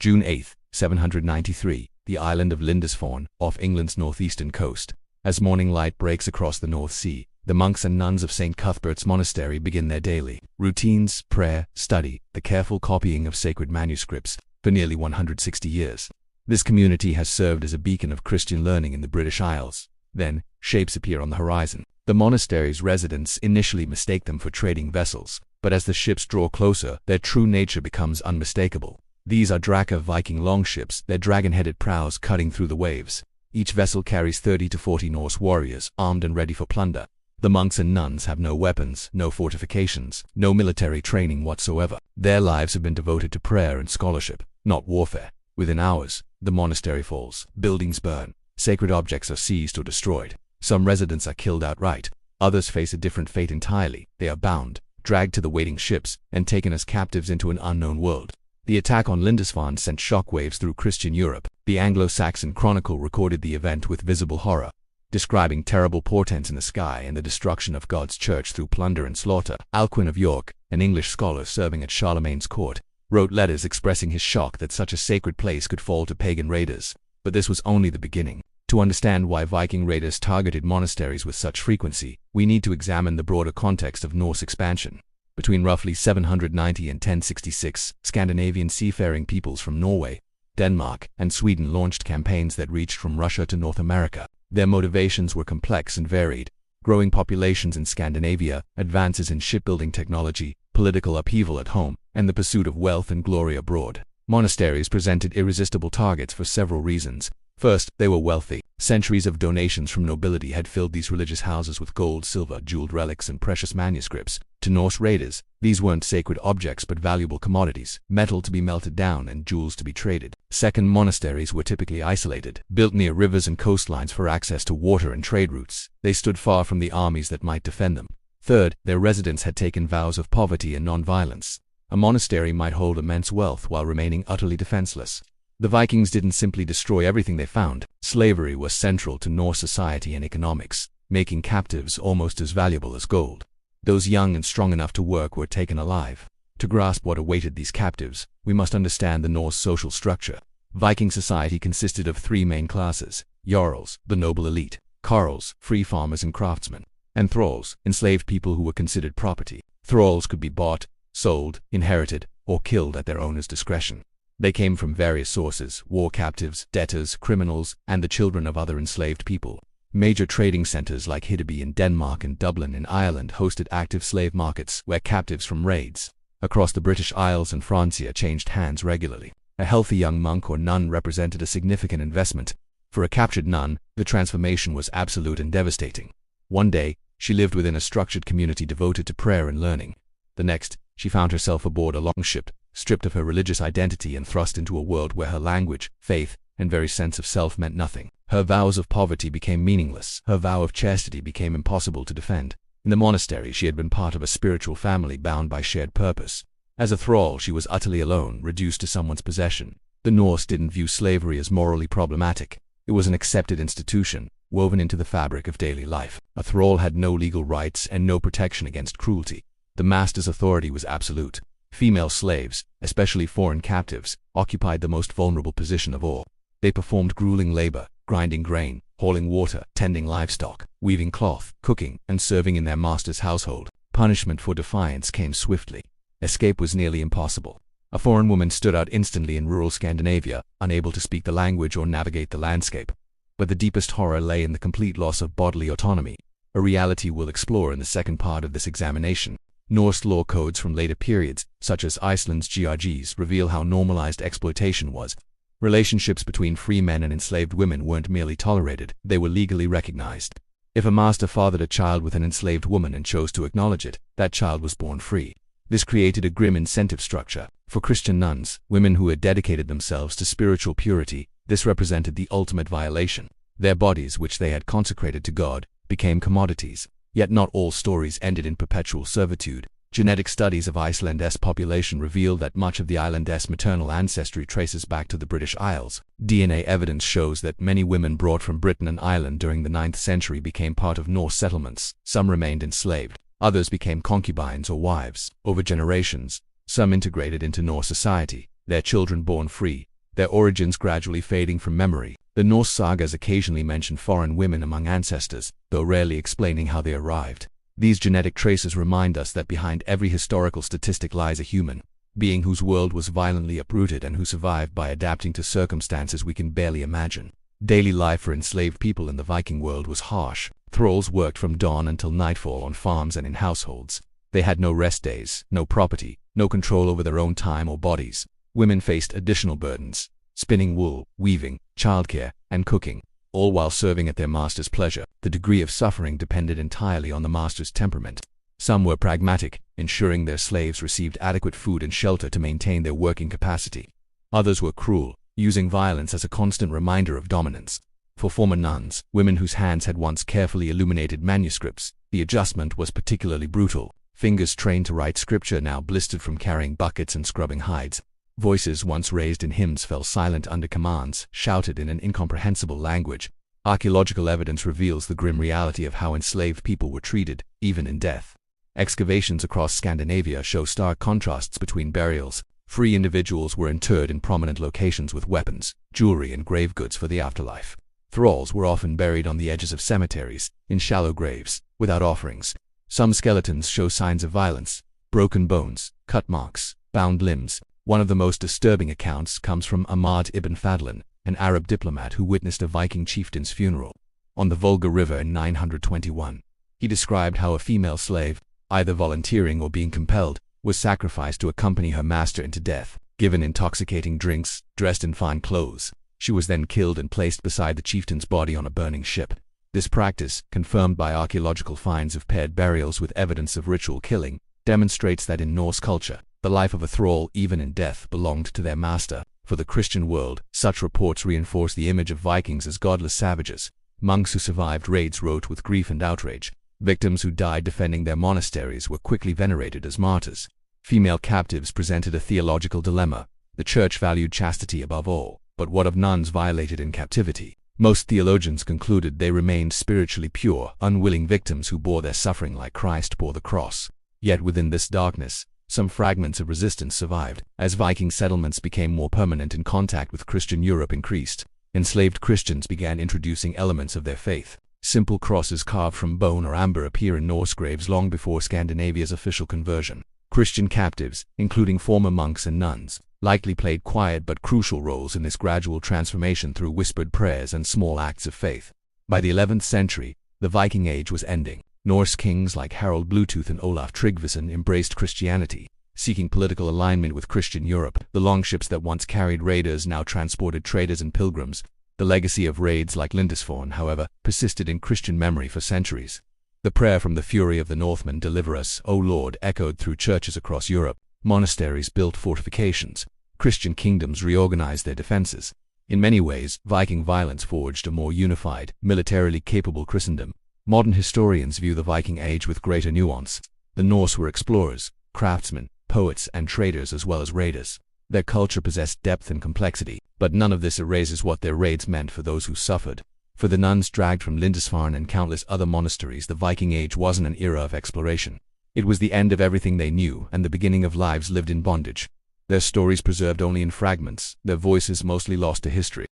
June 8, 793, the island of Lindisfarne, off England's northeastern coast. As morning light breaks across the North Sea, the monks and nuns of St. Cuthbert's Monastery begin their daily routines, prayer, study, the careful copying of sacred manuscripts, for nearly 160 years. This community has served as a beacon of Christian learning in the British Isles. Then, shapes appear on the horizon. The monastery's residents initially mistake them for trading vessels, but as the ships draw closer, their true nature becomes unmistakable. These are Drakkar Viking longships, their dragon-headed prows cutting through the waves. Each vessel carries 30 to 40 Norse warriors, armed and ready for plunder. The monks and nuns have no weapons, no fortifications, no military training whatsoever. Their lives have been devoted to prayer and scholarship, not warfare. Within hours, the monastery falls, buildings burn, sacred objects are seized or destroyed. Some residents are killed outright. Others face a different fate entirely. They are bound, dragged to the waiting ships, and taken as captives into an unknown world. The attack on Lindisfarne sent shockwaves through Christian Europe. The Anglo-Saxon Chronicle recorded the event with visible horror, describing terrible portents in the sky and the destruction of God's church through plunder and slaughter. Alcuin of York, an English scholar serving at Charlemagne's court, wrote letters expressing his shock that such a sacred place could fall to pagan raiders. But this was only the beginning. To understand why Viking raiders targeted monasteries with such frequency, we need to examine the broader context of Norse expansion. Between roughly 790 and 1066, Scandinavian seafaring peoples from Norway, Denmark, and Sweden launched campaigns that reached from Russia to North America. Their motivations were complex and varied: growing populations in Scandinavia, advances in shipbuilding technology, political upheaval at home, and the pursuit of wealth and glory abroad. Monasteries presented irresistible targets for several reasons. First, they were wealthy. Centuries of donations from nobility had filled these religious houses with gold, silver, jeweled relics, and precious manuscripts. To Norse raiders, these weren't sacred objects but valuable commodities, metal to be melted down and jewels to be traded. Second, monasteries were typically isolated, built near rivers and coastlines for access to water and trade routes. They stood far from the armies that might defend them. Third, their residents had taken vows of poverty and non-violence. A monastery might hold immense wealth while remaining utterly defenseless. The Vikings didn't simply destroy everything they found. Slavery was central to Norse society and economics, making captives almost as valuable as gold. Those young and strong enough to work were taken alive. To grasp what awaited these captives, we must understand the Norse social structure. Viking society consisted of three main classes: jarls, the noble elite; carls, free farmers and craftsmen; and thralls, enslaved people who were considered property. Thralls could be bought, sold, inherited, or killed at their owner's discretion. They came from various sources: war captives, debtors, criminals, and the children of other enslaved people. Major trading centers like Hiddeby in Denmark and Dublin in Ireland hosted active slave markets where captives from raids across the British Isles and Francia changed hands regularly. A healthy young monk or nun represented a significant investment. For a captured nun, the transformation was absolute and devastating. One day, she lived within a structured community devoted to prayer and learning. The next, she found herself aboard a longship, stripped of her religious identity and thrust into a world where her language, faith, and very sense of self meant nothing. Her vows of poverty became meaningless. Her vow of chastity became impossible to defend. In the monastery, she had been part of a spiritual family bound by shared purpose. As a thrall, she was utterly alone, reduced to someone's possession. The Norse didn't view slavery as morally problematic. It was an accepted institution, woven into the fabric of daily life. A thrall had no legal rights and no protection against cruelty. The master's authority was absolute. Female slaves, especially foreign captives, occupied the most vulnerable position of all. They performed grueling labor, grinding grain, hauling water, tending livestock, weaving cloth, cooking, and serving in their master's household. Punishment for defiance came swiftly. Escape was nearly impossible. A foreign woman stood out instantly in rural Scandinavia, unable to speak the language or navigate the landscape. But the deepest horror lay in the complete loss of bodily autonomy, a reality we'll explore in the second part of this examination. Norse law codes from later periods, such as Iceland's GRGs, reveal how normalized exploitation was. Relationships between free men and enslaved women weren't merely tolerated, they were legally recognized. If a master fathered a child with an enslaved woman and chose to acknowledge it, that child was born free. This created a grim incentive structure. For Christian nuns, women who had dedicated themselves to spiritual purity, this represented the ultimate violation. Their bodies, which they had consecrated to God, became commodities. Yet not all stories ended in perpetual servitude. Genetic studies of Iceland's population reveal that much of the island's maternal ancestry traces back to the British Isles. DNA evidence shows that many women brought from Britain and Ireland during the 9th century became part of Norse settlements. Some remained enslaved. Others became concubines or wives. Over generations, some integrated into Norse society. Their children born free, their origins gradually fading from memory. The Norse sagas occasionally mention foreign women among ancestors, though rarely explaining how they arrived. These genetic traces remind us that behind every historical statistic lies a human being whose world was violently uprooted and who survived by adapting to circumstances we can barely imagine. Daily life for enslaved people in the Viking world was harsh. Thralls worked from dawn until nightfall on farms and in households. They had no rest days, no property, no control over their own time or bodies. Women faced additional burdens: spinning wool, weaving, childcare, and cooking, all while serving at their master's pleasure. The degree of suffering depended entirely on the master's temperament. Some were pragmatic, ensuring their slaves received adequate food and shelter to maintain their working capacity. Others were cruel, using violence as a constant reminder of dominance. For former nuns, women whose hands had once carefully illuminated manuscripts, the adjustment was particularly brutal. Fingers trained to write scripture now blistered from carrying buckets and scrubbing hides. Voices once raised in hymns fell silent under commands, shouted in an incomprehensible language. Archaeological evidence reveals the grim reality of how enslaved people were treated, even in death. Excavations across Scandinavia show stark contrasts between burials. Free individuals were interred in prominent locations with weapons, jewelry, and grave goods for the afterlife. Thralls were often buried on the edges of cemeteries, in shallow graves, without offerings. Some skeletons show signs of violence: broken bones, cut marks, bound limbs. One of the most disturbing accounts comes from Ahmad ibn Fadlan, an Arab diplomat who witnessed a Viking chieftain's funeral on the Volga River in 921. He described how a female slave, either volunteering or being compelled, was sacrificed to accompany her master into death. Given intoxicating drinks, dressed in fine clothes, she was then killed and placed beside the chieftain's body on a burning ship. This practice, confirmed by archaeological finds of paired burials with evidence of ritual killing, demonstrates that in Norse culture, the life of a thrall, even in death, belonged to their master. For the Christian world, such reports reinforce the image of Vikings as godless savages. Monks who survived raids wrote with grief and outrage. Victims who died defending their monasteries were quickly venerated as martyrs. Female captives presented a theological dilemma. The church valued chastity above all, but what of nuns violated in captivity? Most theologians concluded they remained spiritually pure, unwilling victims who bore their suffering like Christ bore the cross. Yet within this darkness, some fragments of resistance survived. As Viking settlements became more permanent and contact with Christian Europe increased, enslaved Christians began introducing elements of their faith. Simple crosses carved from bone or amber appear in Norse graves long before Scandinavia's official conversion. Christian captives, including former monks and nuns, likely played quiet but crucial roles in this gradual transformation through whispered prayers and small acts of faith. By the 11th century, the Viking Age was ending. Norse kings like Harald Bluetooth and Olaf Tryggvason embraced Christianity, seeking political alignment with Christian Europe. The longships that once carried raiders now transported traders and pilgrims. The legacy of raids like Lindisfarne, however, persisted in Christian memory for centuries. The prayer from the fury of the Northmen, "Deliver us, O Lord," echoed through churches across Europe. Monasteries built fortifications. Christian kingdoms reorganized their defenses. In many ways, Viking violence forged a more unified, militarily capable Christendom. Modern historians view the Viking Age with greater nuance. The Norse were explorers, craftsmen, poets, and traders as well as raiders. Their culture possessed depth and complexity, but none of this erases what their raids meant for those who suffered. For the nuns dragged from Lindisfarne and countless other monasteries, the Viking Age wasn't an era of exploration. It was the end of everything they knew and the beginning of lives lived in bondage. Their stories preserved only in fragments, their voices mostly lost to history.